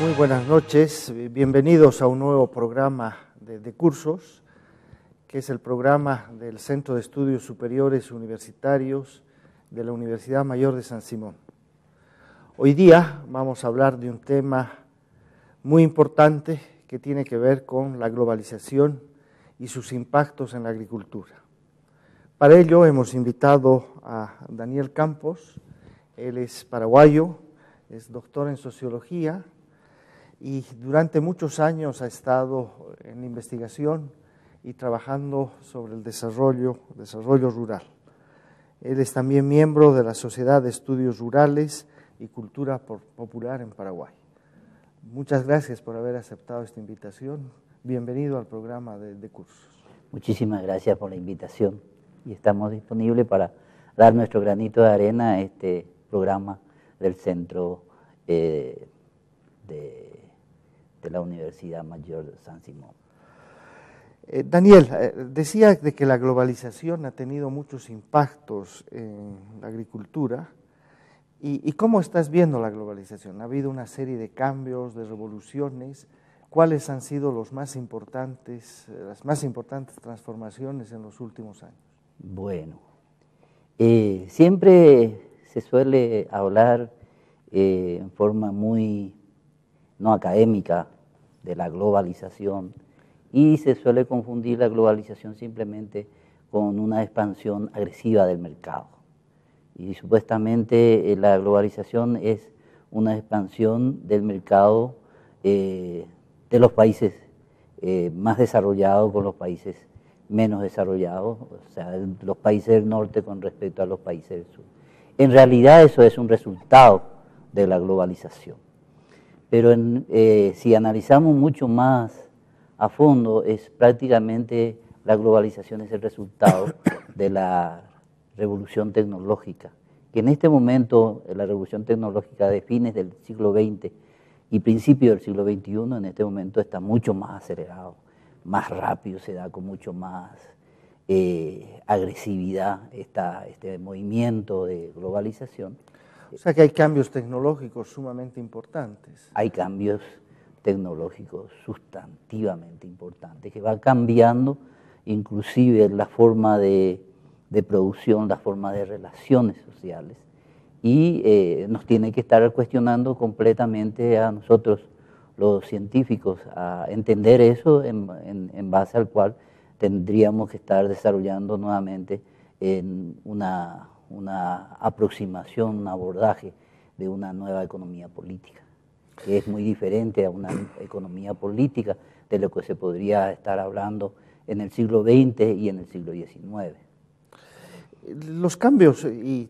Muy buenas noches, bienvenidos a un nuevo programa de cursos, que es el programa del Centro de Estudios Superiores Universitarios de la Universidad Mayor de San Simón. Hoy día vamos a hablar de un tema muy importante que tiene que ver con la globalización y sus impactos en la agricultura. Para ello hemos invitado a Daniel Campos. Él es paraguayo, es doctor en sociología y durante muchos años ha estado en investigación y trabajando sobre el desarrollo rural. Él es también miembro de la Sociedad de Estudios Rurales y Cultura Popular en Paraguay. Muchas gracias por haber aceptado esta invitación. Bienvenido al programa de cursos. Muchísimas gracias por la invitación y estamos disponibles para dar nuestro granito de arena a este programa del Centro de la Universidad Mayor de San Simón. Daniel, decía de que la globalización ha tenido muchos impactos en la agricultura. ¿Y cómo estás viendo la globalización? Ha habido una serie de cambios, de revoluciones. ¿Cuáles han sido las más importantes transformaciones en los últimos años? Bueno, siempre se suele hablar en forma muy no académica de la globalización y se suele confundir la globalización simplemente con una expansión agresiva del mercado. Y supuestamente la globalización es una expansión del mercado de los países más desarrollados con los países menos desarrollados, o sea, los países del norte con respecto a los países del sur. En realidad eso es un resultado de la globalización. Pero si analizamos mucho más a fondo, es prácticamente la globalización es el resultado de la revolución tecnológica, que en este momento la revolución tecnológica de fines del siglo XX y principios del siglo XXI, en este momento está mucho más acelerado, más rápido, se da con mucho más agresividad este movimiento de globalización. O sea que hay cambios tecnológicos sumamente importantes. Hay cambios tecnológicos sustantivamente importantes que va cambiando inclusive la forma de producción, la forma de relaciones sociales y nos tiene que estar cuestionando completamente a nosotros los científicos a entender eso en base al cual tendríamos que estar desarrollando nuevamente en una aproximación, un abordaje de una nueva economía política, que es muy diferente a una economía política de lo que se podría estar hablando en el siglo XX y en el siglo XIX. Los cambios, y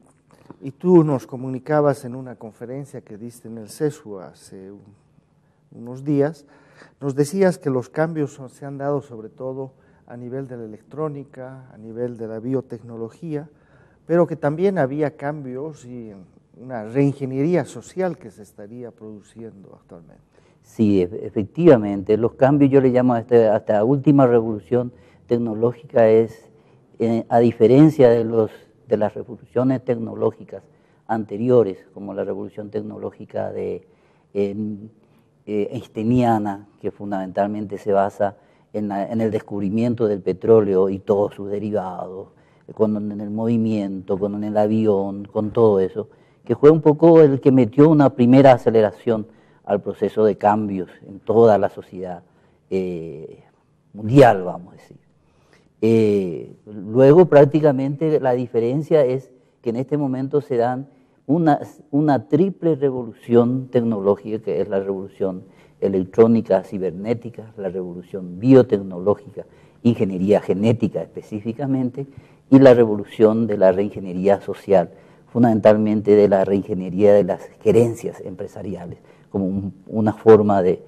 tú nos comunicabas en una conferencia que diste en el CESU hace unos días, nos decías que los cambios se han dado sobre todo a nivel de la electrónica, a nivel de la biotecnología, pero que también había cambios y una reingeniería social que se estaría produciendo actualmente. Sí, efectivamente, los cambios yo le llamo a esta última revolución tecnológica es, a diferencia de las revoluciones tecnológicas anteriores, como la revolución tecnológica einsteiniana, que fundamentalmente se basa en el descubrimiento del petróleo y todos sus derivados, en el movimiento, con el avión, con todo eso, que fue un poco el que metió una primera aceleración al proceso de cambios en toda la sociedad mundial, vamos a decir. Luego prácticamente la diferencia es que en este momento se dan una triple revolución tecnológica, que es la revolución electrónica, cibernética, la revolución biotecnológica, ingeniería genética específicamente, y la revolución de la reingeniería social, fundamentalmente de la reingeniería de las gerencias empresariales, como una forma de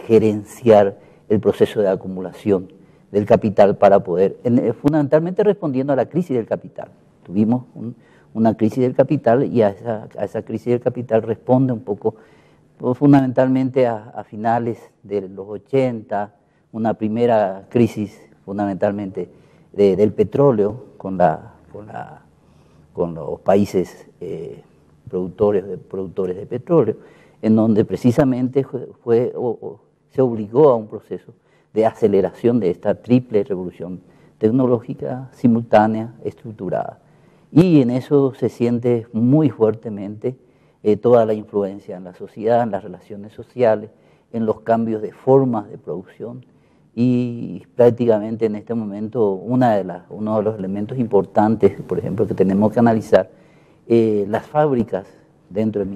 gerenciar el proceso de acumulación del capital para poder, fundamentalmente respondiendo a la crisis del capital. Tuvimos una crisis del capital y a esa crisis del capital responde un poco, fundamentalmente a finales de los 80, una primera crisis fundamentalmente del petróleo con los países productores de petróleo, en donde precisamente se obligó a un proceso de aceleración de esta triple revolución tecnológica simultánea, estructurada. Y en eso se siente muy fuertemente toda la influencia en la sociedad, en las relaciones sociales, en los cambios de formas de producción, y prácticamente en este momento uno de los elementos importantes, por ejemplo, que tenemos que analizar, las fábricas dentro de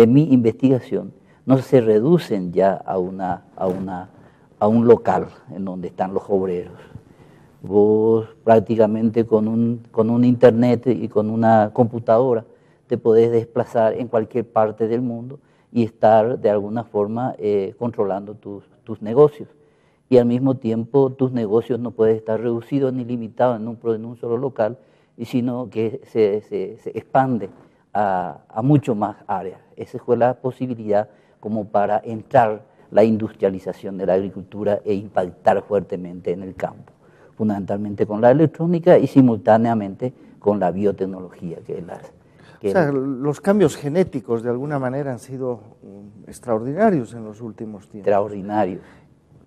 mi investigación no se reducen ya a un local en donde están los obreros. Vos prácticamente con un internet y con una computadora te podés desplazar en cualquier parte del mundo y estar de alguna forma controlando tus negocios. Y al mismo tiempo tus negocios no pueden estar reducidos ni limitados en un solo local, sino que se expande a mucho más áreas. Esa fue la posibilidad como para entrar la industrialización de la agricultura e impactar fuertemente en el campo, fundamentalmente con la electrónica y simultáneamente con la biotecnología. O sea, los cambios genéticos de alguna manera han sido extraordinarios en los últimos tiempos. Extraordinarios.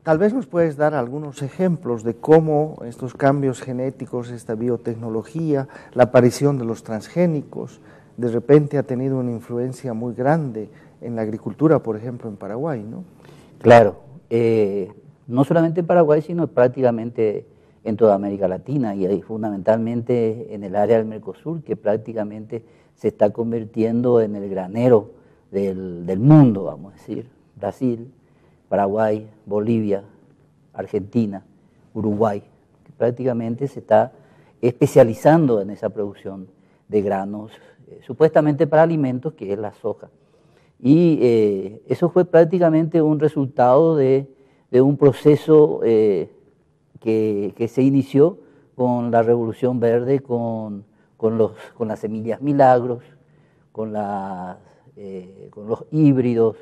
Tal vez nos puedes dar algunos ejemplos de cómo estos cambios genéticos, esta biotecnología, la aparición de los transgénicos, de repente ha tenido una influencia muy grande en la agricultura, por ejemplo, en Paraguay, ¿no? Claro, no solamente en Paraguay, sino prácticamente en toda América Latina y fundamentalmente en el área del Mercosur, que prácticamente se está convirtiendo en el granero del mundo, vamos a decir. Brasil, Paraguay, Bolivia, Argentina, Uruguay, que prácticamente se está especializando en esa producción de granos, supuestamente para alimentos, que es la soja. Y eso fue prácticamente un resultado de un proceso que se inició con la Revolución Verde, con las semillas milagros, con los híbridos.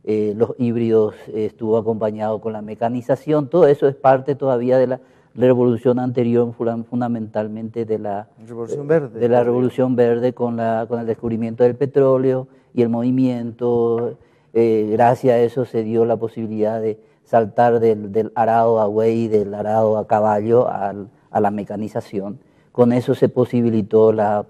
Los híbridos estuvo acompañado con la mecanización. Todo eso es parte todavía de la revolución anterior, fundamentalmente de la Revolución Verde. De la Revolución Verde con el descubrimiento del petróleo y el movimiento. Gracias a eso se dio la posibilidad de saltar del arado a buey, del arado a caballo a la mecanización. Con eso se posibilitó la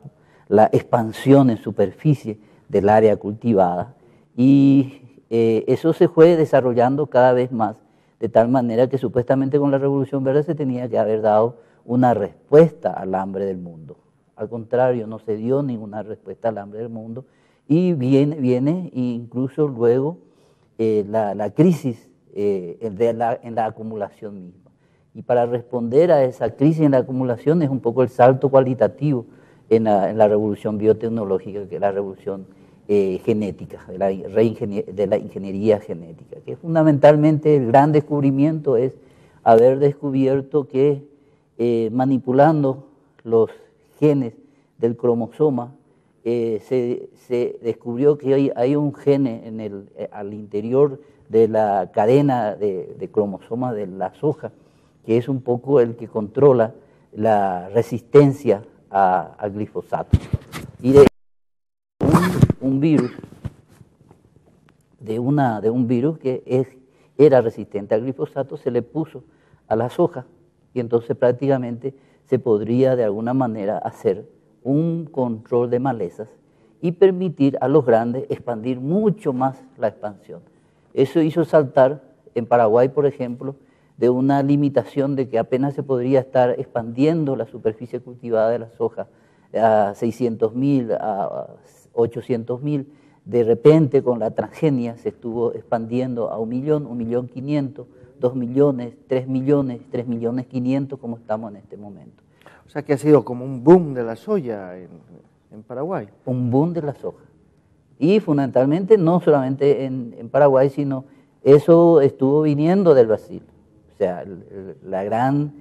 expansión en superficie del área cultivada y eso se fue desarrollando cada vez más, de tal manera que supuestamente con la Revolución Verde se tenía que haber dado una respuesta al hambre del mundo. Al contrario, no se dio ninguna respuesta al hambre del mundo y viene incluso luego la crisis en la acumulación misma. Y para responder a esa crisis en la acumulación es un poco el salto cualitativo en la revolución biotecnológica, que es la revolución genética, de la ingeniería genética, que fundamentalmente el gran descubrimiento es haber descubierto que manipulando los genes del cromosoma se descubrió que hay un gene al interior de la cadena de cromosomas de la soja, que es un poco el que controla la resistencia al glifosato. Y de un virus que era resistente al glifosato se le puso a la soja y entonces prácticamente se podría de alguna manera hacer un control de malezas y permitir a los grandes expandir mucho más la expansión. Eso hizo saltar en Paraguay, por ejemplo, de una limitación de que apenas se podría estar expandiendo la superficie cultivada de la soja a 600.000, a 800.000, de repente con la transgenia se estuvo expandiendo a 1.000.000, 1.500.000, 2 millones, 3 millones, 3.500.000, como estamos en este momento. O sea que ha sido como un boom de la soya en Paraguay. Un boom de la soja. Y fundamentalmente no solamente en Paraguay, sino eso estuvo viniendo del Brasil. O sea, la gran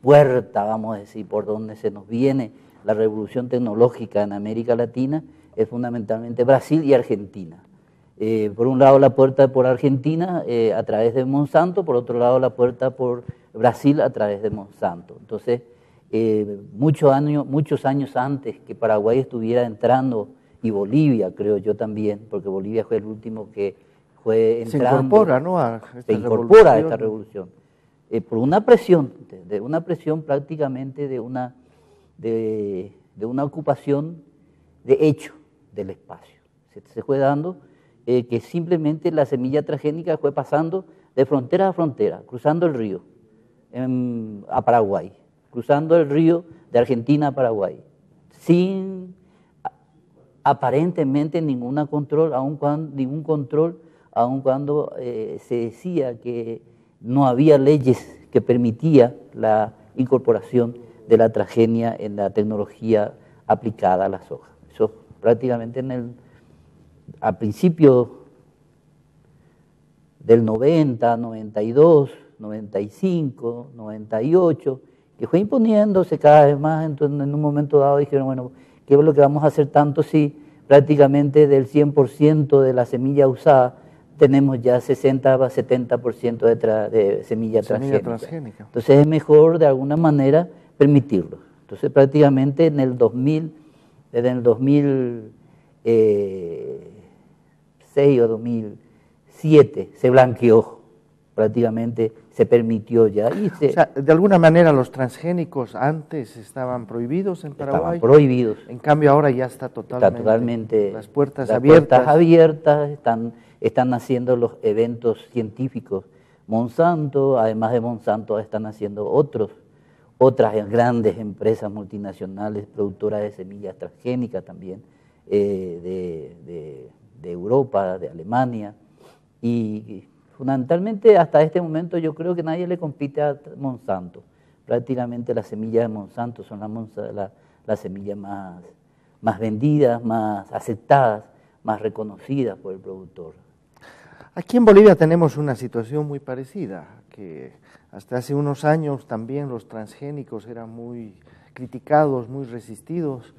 puerta, vamos a decir, por donde se nos viene la revolución tecnológica en América Latina es fundamentalmente Brasil y Argentina. Por un lado la puerta por Argentina a través de Monsanto, por otro lado la puerta por Brasil a través de Monsanto. Entonces, muchos años antes que Paraguay estuviera entrando y Bolivia, creo yo también, porque Bolivia fue el último que fue entrando. Se incorpora, ¿no? Se incorpora a esta revolución. Por una presión, prácticamente de una ocupación de hecho del espacio. Se fue dando que simplemente la semilla transgénica fue pasando de frontera a frontera, cruzando el río a Paraguay, cruzando el río de Argentina a Paraguay, sin aparentemente ningún control, aun cuando se decía que no había leyes que permitía la incorporación de la transgenia en la tecnología aplicada a la soja. Eso prácticamente a principios del 90, 92, 95, 98, que fue imponiéndose cada vez más. Entonces, en un momento dado dijeron, bueno, ¿qué es lo que vamos a hacer tanto si prácticamente del 100% de la semilla usada tenemos ya 60-70% de semilla transgénica? Entonces es mejor de alguna manera permitirlo. Entonces prácticamente desde el 2006 o 2007 se blanqueó, prácticamente se permitió ya. O sea, de alguna manera los transgénicos antes estaban prohibidos en Paraguay. Estaban prohibidos. En cambio ahora ya está totalmente las puertas abiertas, están haciendo los eventos científicos. Monsanto, además de Monsanto, están haciendo otras grandes empresas multinacionales productoras de semillas transgénicas también, de Europa, de Alemania, y fundamentalmente hasta este momento yo creo que nadie le compite a Monsanto. Prácticamente las semillas de Monsanto son las semillas más vendidas, más aceptadas, más reconocidas por el productor. Aquí en Bolivia tenemos una situación muy parecida, que hasta hace unos años también los transgénicos eran muy criticados, muy resistidos,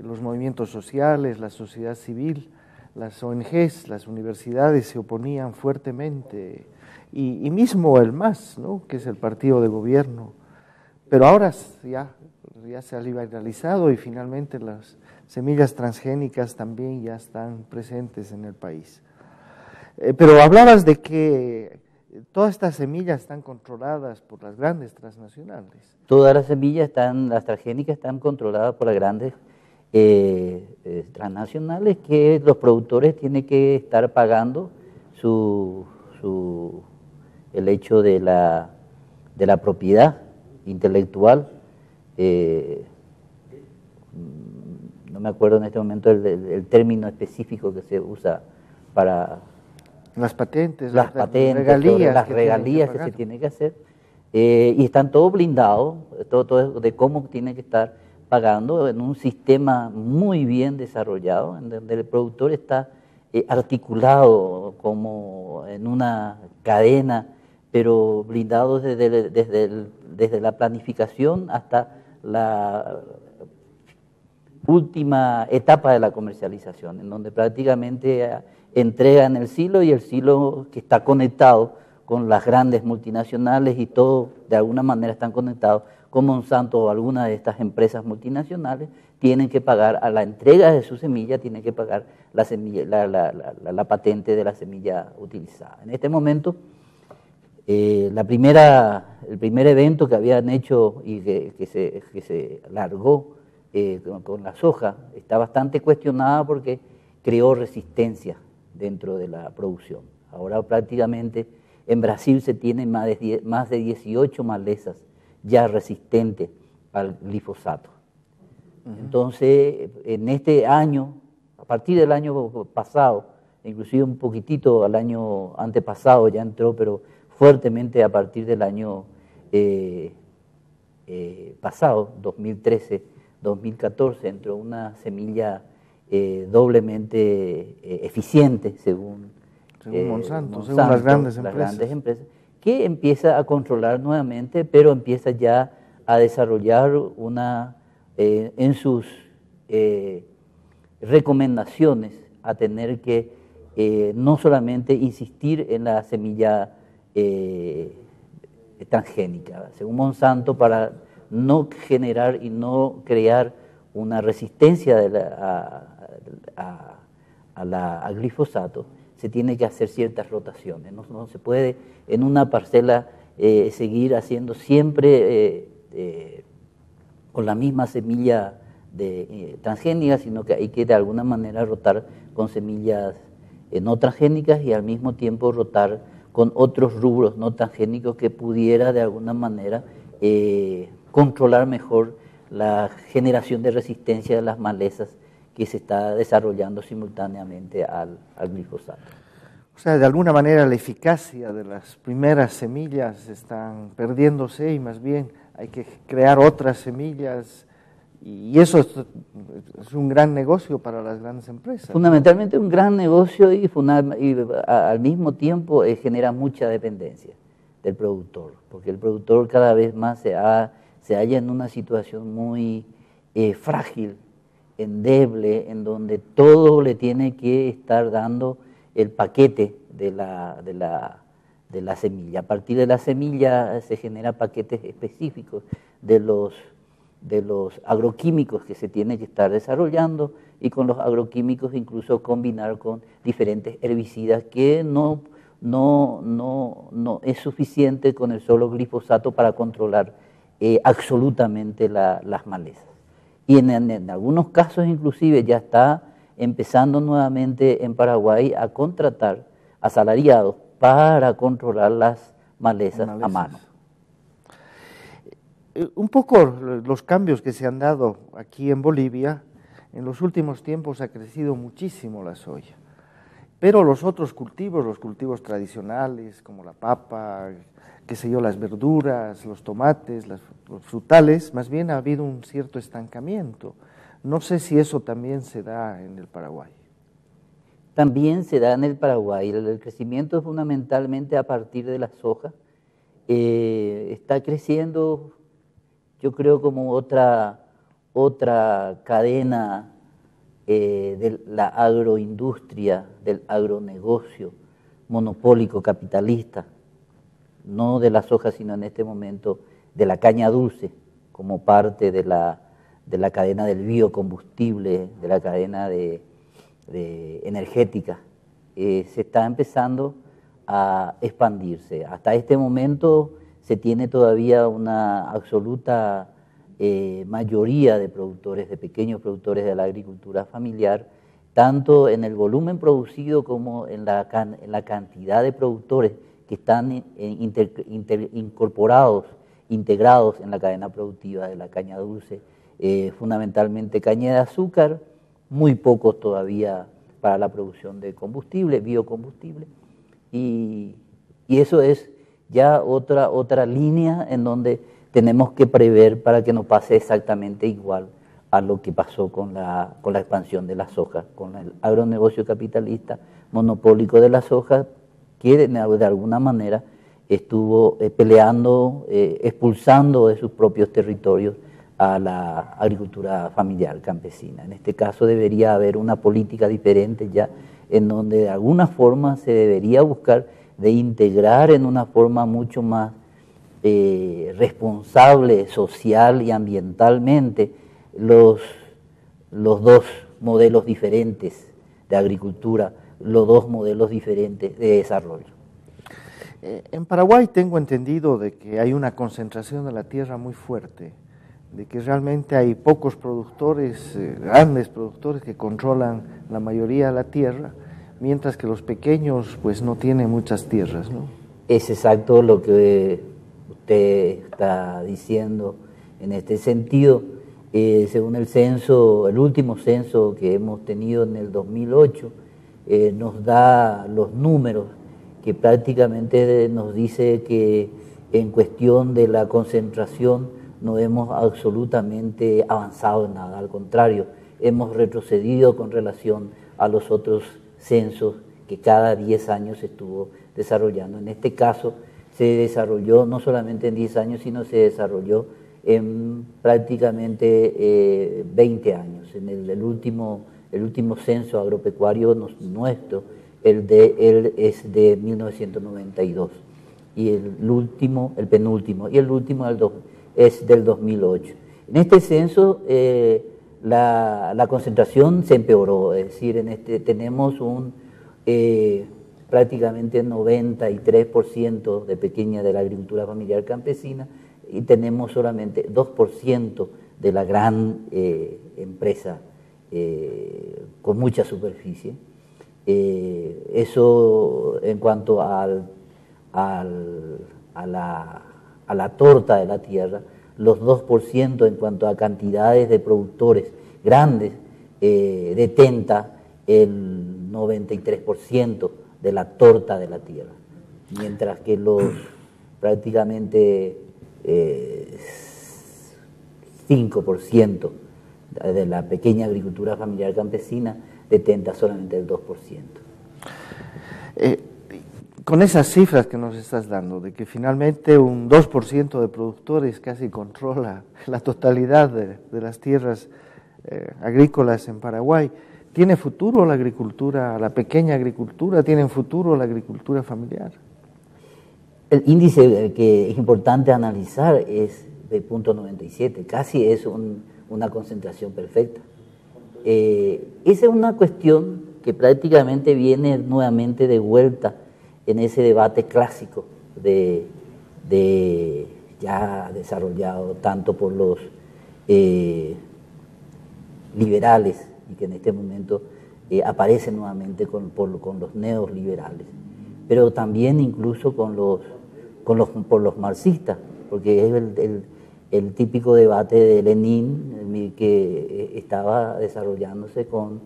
los movimientos sociales, la sociedad civil, las ONGs, las universidades se oponían fuertemente, y mismo el MAS, ¿no?, que es el partido de gobierno, pero ahora ya se ha liberalizado y finalmente las semillas transgénicas también ya están presentes en el país. Pero hablabas de que todas estas semillas están controladas por las grandes transnacionales. Todas las semillas las transgénicas están controladas por las grandes transnacionales, que los productores tienen que estar pagando el hecho de la propiedad intelectual. No me acuerdo en este momento el término específico que se usa para las patentes, las regalías que se tienen que hacer, y están todos blindados, todo de cómo tiene que estar pagando en un sistema muy bien desarrollado, en donde el productor está articulado como en una cadena, pero blindado desde la planificación hasta la última etapa de la comercialización, en donde prácticamente entregan el silo, y el silo que está conectado con las grandes multinacionales, y todo de alguna manera están conectados con Monsanto o alguna de estas empresas multinacionales, tienen que pagar a la entrega de su semilla, tienen que pagar la patente de la semilla utilizada. En este momento, el primer evento que habían hecho y que se largó con la soja está bastante cuestionada porque creó resistencia dentro de la producción. Ahora prácticamente en Brasil se tienen más de 18 malezas ya resistentes al glifosato. Entonces, en este año, a partir del año pasado, inclusive un poquitito al año antepasado ya entró, pero fuertemente a partir del año pasado, 2013, 2014, entró una semilla doblemente eficiente, según Monsanto, según las grandes empresas, que empieza a controlar nuevamente, pero empieza ya a desarrollar en sus recomendaciones a tener que no solamente insistir en la semilla transgénica, según Monsanto, para no generar y no crear una resistencia al glifosato, se tiene que hacer ciertas rotaciones. No se puede en una parcela seguir haciendo siempre con la misma semilla transgénica, sino que hay que de alguna manera rotar con semillas no transgénicas y al mismo tiempo rotar con otros rubros no transgénicos que pudiera de alguna manera controlar mejor la generación de resistencia de las malezas que se está desarrollando simultáneamente al glifosato. O sea, de alguna manera la eficacia de las primeras semillas están perdiéndose y más bien hay que crear otras semillas y eso es un gran negocio para las grandes empresas. Fundamentalmente un gran negocio y al mismo tiempo genera mucha dependencia del productor, porque el productor cada vez más se halla en una situación muy frágil, endeble, en donde todo le tiene que estar dando el paquete de la semilla. A partir de la semilla se generan paquetes específicos de los agroquímicos que se tienen que estar desarrollando y con los agroquímicos incluso combinar con diferentes herbicidas que no es suficiente con el solo glifosato para controlar absolutamente las malezas. Y en algunos casos inclusive ya está empezando nuevamente en Paraguay a contratar asalariados para controlar las malezas a mano. Un poco los cambios que se han dado aquí en Bolivia, en los últimos tiempos ha crecido muchísimo la soya, pero los otros cultivos, los cultivos tradicionales como la papa, qué sé yo, las verduras, los tomates, los frutales, más bien ha habido un cierto estancamiento. No sé si eso también se da en el Paraguay. También se da en el Paraguay. El crecimiento es fundamentalmente a partir de la soja. Está creciendo, yo creo, como otra cadena de la agroindustria, del agronegocio monopólico capitalista, no de la soja, sino en este momento de la caña dulce, como parte de la cadena del biocombustible, de la cadena de energética. Se está empezando a expandirse. Hasta este momento se tiene todavía una absoluta mayoría de productores, de pequeños productores de la agricultura familiar, tanto en el volumen producido como en la cantidad de productores que están integrados en la cadena productiva de la caña dulce, fundamentalmente caña de azúcar, muy pocos todavía para la producción de combustible, biocombustible, y eso es ya otra línea en donde tenemos que prever para que no pase exactamente igual a lo que pasó con la expansión de la soja, con el agronegocio capitalista monopólico de la soja, que de alguna manera estuvo peleando, expulsando de sus propios territorios a la agricultura familiar campesina. En este caso debería haber una política diferente ya, en donde de alguna forma se debería buscar de integrar en una forma mucho más responsable social y ambientalmente los dos modelos diferentes de agricultura, los dos modelos diferentes de desarrollo. En Paraguay tengo entendido de que hay una concentración de la tierra muy fuerte, de que realmente hay pocos productores, grandes productores que controlan la mayoría de la tierra, mientras que los pequeños pues no tienen muchas tierras, ¿no? Es exacto lo que usted está diciendo en este sentido. Según el censo, el último censo que hemos tenido en el 2008, nos da los números que prácticamente nos dice que en cuestión de la concentración no hemos absolutamente avanzado en nada, al contrario, hemos retrocedido con relación a los otros censos que cada 10 años se estuvo desarrollando. En este caso se desarrolló no solamente en 10 años, sino se desarrolló en prácticamente 20 años. En el último censo agropecuario nuestro, el es de 1992, y el penúltimo, y el último es del 2008. En este censo la concentración se empeoró, es decir, tenemos prácticamente 93% de la agricultura familiar campesina y tenemos solamente 2% de la gran empresa con mucha superficie. Eso en cuanto a la torta de la tierra, los 2% en cuanto a cantidades de productores grandes detenta el 93% de la torta de la tierra, mientras que los prácticamente 5% de la pequeña agricultura familiar campesina detenta solamente el 2%. Con esas cifras que nos estás dando, de que finalmente un 2% de productores casi controla la totalidad de las tierras agrícolas en Paraguay, ¿tiene futuro la agricultura, la pequeña agricultura? ¿Tiene futuro la agricultura familiar? El índice que es importante analizar es de 0.97, casi es una concentración perfecta. Esa es una cuestión que prácticamente viene nuevamente de vuelta en ese debate clásico ya desarrollado tanto por los liberales y que en este momento aparece nuevamente con los neoliberales, pero también incluso por los marxistas, porque es el típico debate de Lenin que estaba desarrollándose con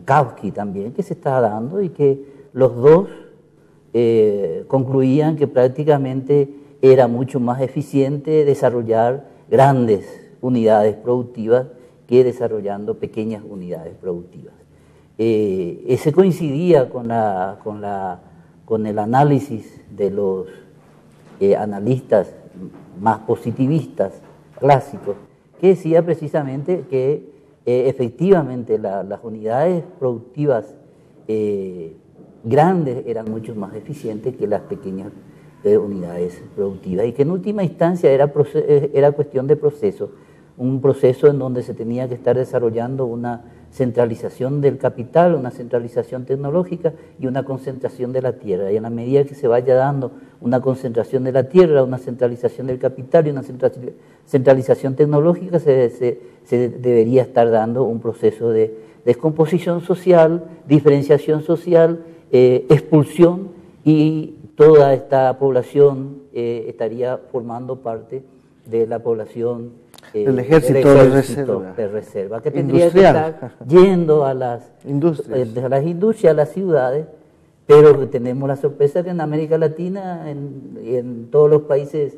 Kautsky también, que se está dando y que los dos concluían que prácticamente era mucho más eficiente desarrollar grandes unidades productivas que desarrollando pequeñas unidades productivas. Ese coincidía con el análisis de los analistas más positivistas clásicos, que decía precisamente que efectivamente las unidades productivas grandes eran mucho más eficientes que las pequeñas unidades productivas y que en última instancia era cuestión de proceso, un proceso en donde se tenía que estar desarrollando una centralización del capital, una centralización tecnológica y una concentración de la tierra. Y en la medida que se vaya dando una concentración de la tierra, una centralización del capital y una centralización tecnológica, se debería estar dando un proceso de descomposición social, diferenciación social, expulsión, y toda esta población estaría formando parte de la población el ejército de reserva, que tendría que estar yendo a las industrias, a las ciudades, pero tenemos la sorpresa que en América Latina y en todos los países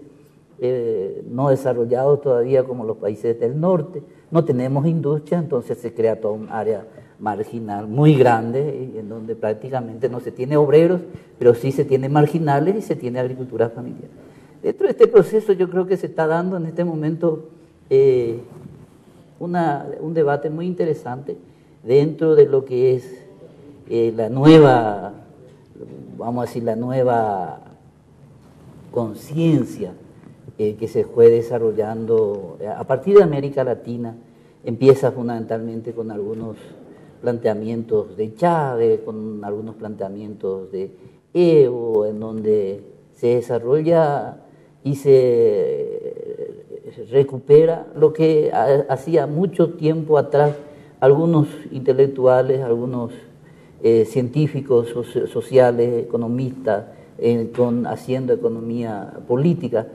no desarrollados todavía, como los países del norte, no tenemos industria, entonces se crea toda un área marginal muy grande, en donde prácticamente no se tiene obreros, pero sí se tiene marginales y se tiene agricultura familiar. Dentro de este proceso yo creo que se está dando en este momento un debate muy interesante dentro de lo que es la nueva, vamos a decir, la nueva conciencia que se fue desarrollando a partir de América Latina. Empieza fundamentalmente con algunos planteamientos de Chávez, con algunos planteamientos de Evo, en donde se desarrolla y se recupera lo que hacía mucho tiempo atrás algunos intelectuales, algunos científicos sociales, economistas, haciendo economía política,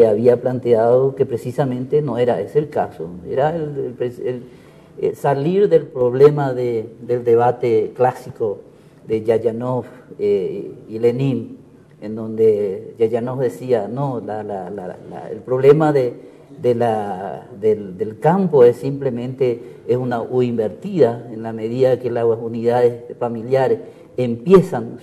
había planteado que precisamente no era ese el caso, era salir del problema del debate clásico de Yayanov y Lenin, en donde Yayanov decía, no, el problema del campo es simplemente una U invertida, en la medida que las unidades familiares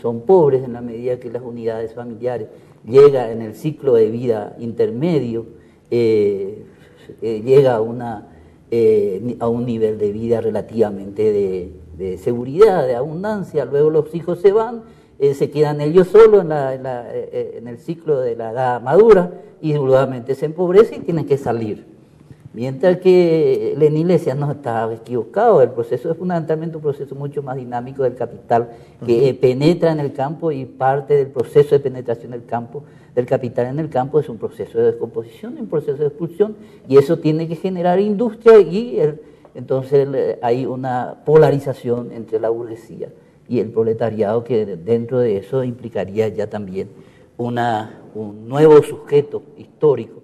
son pobres, en la medida que las unidades familiares llegan en el ciclo de vida intermedio, llega a un nivel de vida relativamente de seguridad, de abundancia, luego los hijos se van, se quedan ellos solos en el ciclo de la edad madura y nuevamente se empobrece y tienen que salir. Mientras que Lenin le decía, no, estaba equivocado, el proceso es fundamentalmente un proceso mucho más dinámico del capital, que penetra en el campo, y parte del proceso de penetración del capital en el campo es un proceso de descomposición, un proceso de expulsión, y eso tiene que generar industria, y entonces hay una polarización entre la burguesía y el proletariado, que dentro de eso implicaría ya también un nuevo sujeto histórico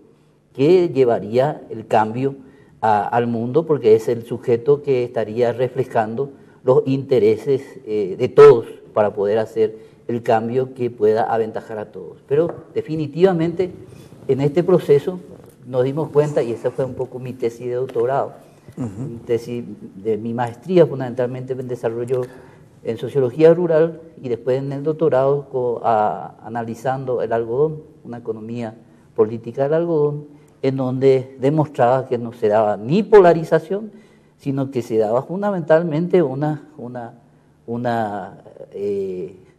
que llevaría el cambio al mundo, porque es el sujeto que estaría reflejando los intereses de todos para poder hacer el cambio que pueda aventajar a todos. Pero definitivamente en este proceso nos dimos cuenta, y esa fue un poco mi tesis de doctorado, mi tesis de mi maestría fundamentalmente en desarrollo en sociología rural, y después en el doctorado analizando el algodón, una economía política del algodón, en donde demostraba que no se daba ni polarización, sino que se daba fundamentalmente una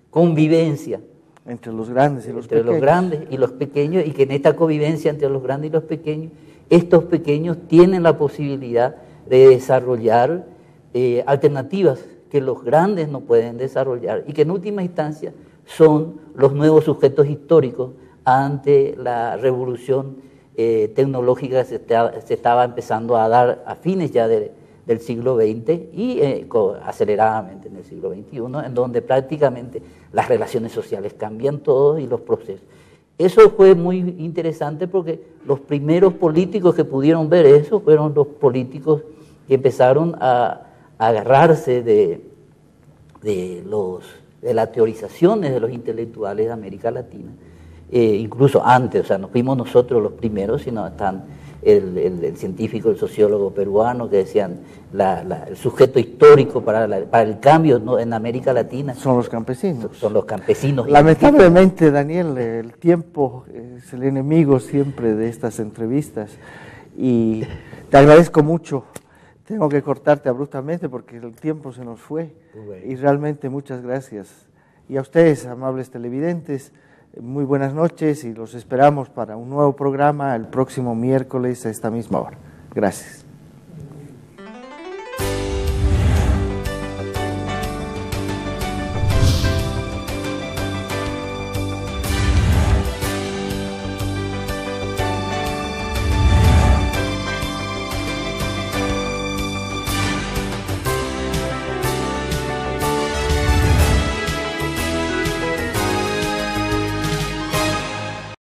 convivencia entre los grandes y los entre pequeños. Los grandes y los pequeños, y que en esta convivencia entre los grandes y los pequeños, estos pequeños tienen la posibilidad de desarrollar alternativas que los grandes no pueden desarrollar, y que en última instancia son los nuevos sujetos históricos ante la revolución tecnológica que se estaba empezando a dar a fines ya del siglo XX y aceleradamente en el siglo XXI, en donde prácticamente las relaciones sociales cambian todo y los procesos. Eso fue muy interesante, porque los primeros políticos que pudieron ver eso fueron los políticos que empezaron a agarrarse de las teorizaciones de los intelectuales de América Latina. Incluso antes, o sea, no fuimos nosotros los primeros, sino están el científico, el sociólogo peruano, que decían el sujeto histórico para el cambio, ¿no?, en América Latina. Son los campesinos. Son los campesinos. Lamentablemente, Daniel, el tiempo es el enemigo siempre de estas entrevistas, y te agradezco mucho. Tengo que cortarte abruptamente porque el tiempo se nos fue, y realmente muchas gracias. Y a ustedes, amables televidentes, muy buenas noches, y los esperamos para un nuevo programa el próximo miércoles a esta misma hora. Gracias.